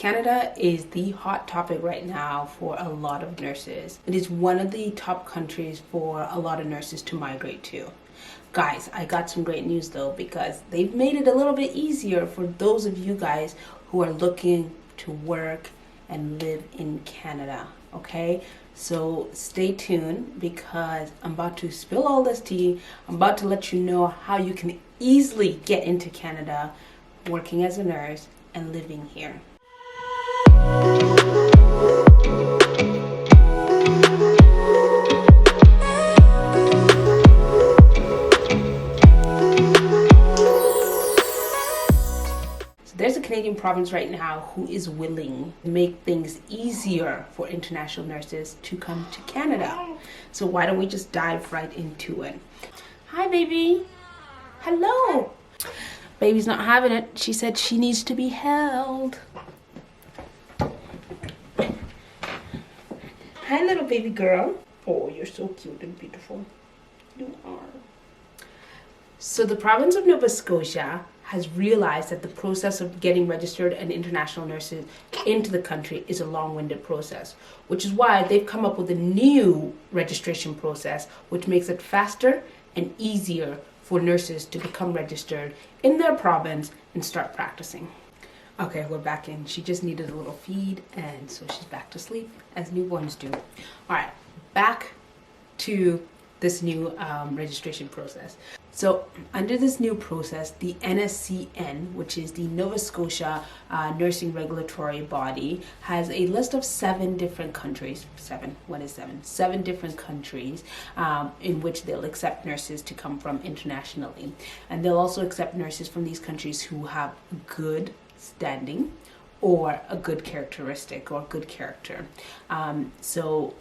Canada is the hot topic right now for a lot of nurses. It is one of the top countries for a lot of nurses to migrate to. Guys, I got some great news though, because they've made it a little bit easier for those of you guys who are looking to work and live in Canada, okay? So stay tuned, because I'm about to spill all this tea. I'm about to let you know how you can easily get into Canada working as a nurse and living here. There's a Canadian province right now who is willing to make things easier for international nurses to come to Canada. So why don't we just dive right into it? Hi, baby. Hello. Baby's not having it. She said she needs to be held. Hi, little baby girl. Oh, you're so cute and beautiful. You are. So the province of Nova Scotia has realized that the process of getting registered and international nurses into the country is a long-winded process, which is why they've come up with a new registration process, which makes it faster and easier for nurses to become registered in their province and start practicing. Okay, we're back in. She just needed a little feed, and so she's back to sleep, as newborns do. All right, back to this new registration process. So under this new process, the NSCN, which is the Nova Scotia nursing regulatory body, has a list of 7 different countries. 7, what is 7? 7 different countries in which they'll accept nurses to come from internationally. And they'll also accept nurses from these countries who have good standing or a good characteristic or good character. So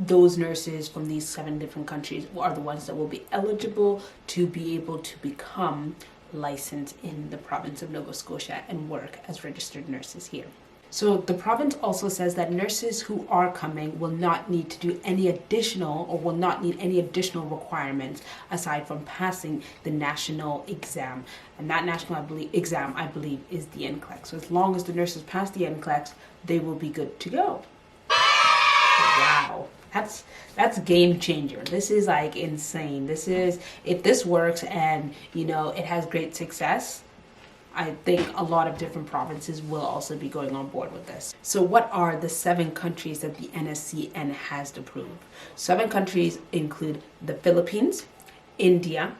those nurses from these 7 different countries are the ones that will be eligible to be able to become licensed in the province of Nova Scotia and work as registered nurses here. So the province also says that nurses who are coming will not need to do any additional, or will not need any additional requirements aside from passing the national exam. And that national exam, I believe, is the NCLEX. So as long as the nurses pass the NCLEX, they will be good to go. Wow. That's game changer. This is like insane. This is, if this works and it has great success, I think a lot of different provinces will also be going on board with this. So what are the 7 countries that the NSCN has approved? 7 countries include the Philippines, India,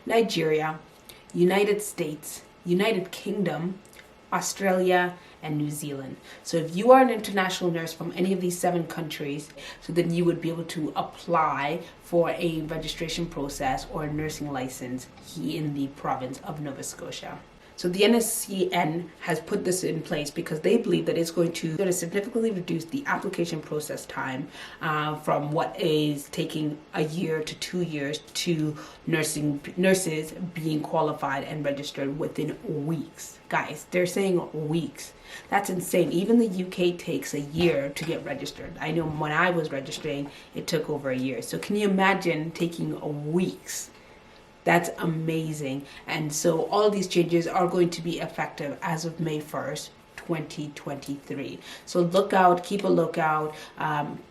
Nigeria, United States, United Kingdom, Australia, and New Zealand. So if you are an international nurse from any of these 7 countries, so then you would be able to apply for a registration process or a nursing license here in the province of Nova Scotia. So the NSCN has put this in place because they believe that it's going to significantly reduce the application process time from what is taking a year to 2 years to nurses being qualified and registered within weeks. Guys, they're saying weeks. That's insane. Even the UK takes a year to get registered. I know when I was registering, it took over a year. So can you imagine taking weeks? That's amazing. And so all these changes are going to be effective as of May 1st, 2023. So look out, keep a lookout,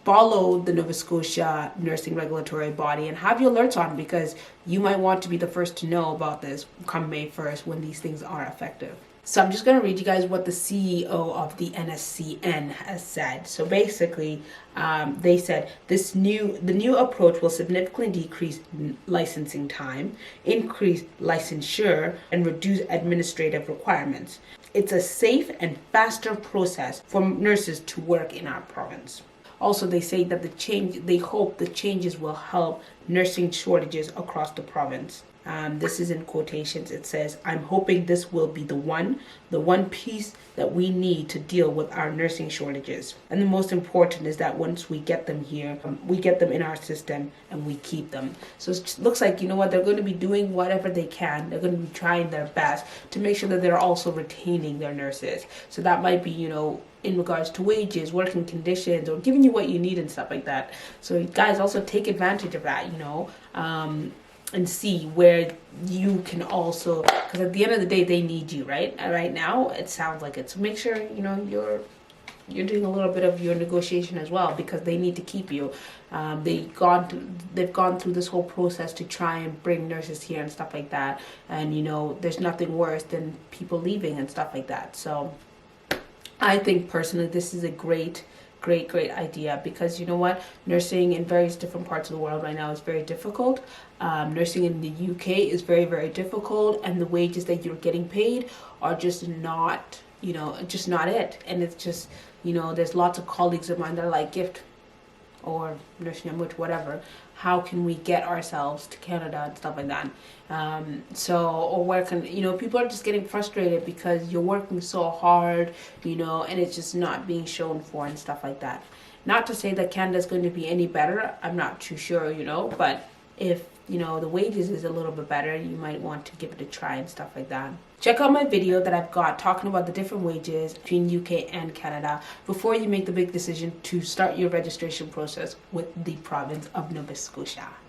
follow the Nova Scotia nursing regulatory body and have your alerts on, because you might want to be the first to know about this come May 1st when these things are effective. So I'm just going to read you guys what the CEO of the NSCN has said. So basically, they said the new approach will significantly decrease licensing time, increase licensure, and reduce administrative requirements. It's a safe and faster process for nurses to work in our province. Also, they say that they hope the changes will help nursing shortages across the province. This is in quotations. It says, "I'm hoping this will be the one piece that we need to deal with our nursing shortages. And the most important is that once we get them here, we get them in our system and we keep them." So it looks like, they're going to be doing whatever they can. They're going to be trying their best to make sure that they're also retaining their nurses. So that might be, in regards to wages, working conditions, or giving you what you need and stuff like that. So guys, also take advantage of that, see where you can also, because at the end of the day they need you, right? And right now it sounds like it. So make sure you're doing a little bit of your negotiation as well, because they need to keep you. They've gone through this whole process to try and bring nurses here and stuff like that, and there's nothing worse than people leaving and stuff like that. So I think personally this is a great idea, because you know what, nursing in various different parts of the world right now is very difficult. Nursing in the UK is very difficult, and the wages that you're getting paid are just not just not it. And it's just there's lots of colleagues of mine that are like, Gift or nursing and whatever, how can we get ourselves to Canada and stuff like that? Or where can people are just getting frustrated because you're working so hard, and it's just not being shown for and stuff like that. Not to say that Canada is going to be any better, I'm not too sure, but if the wages is a little bit better, you might want to give it a try and stuff like that. Check out my video that I've got talking about the different wages between UK and Canada before you make the big decision to start your registration process with the province of Nova Scotia.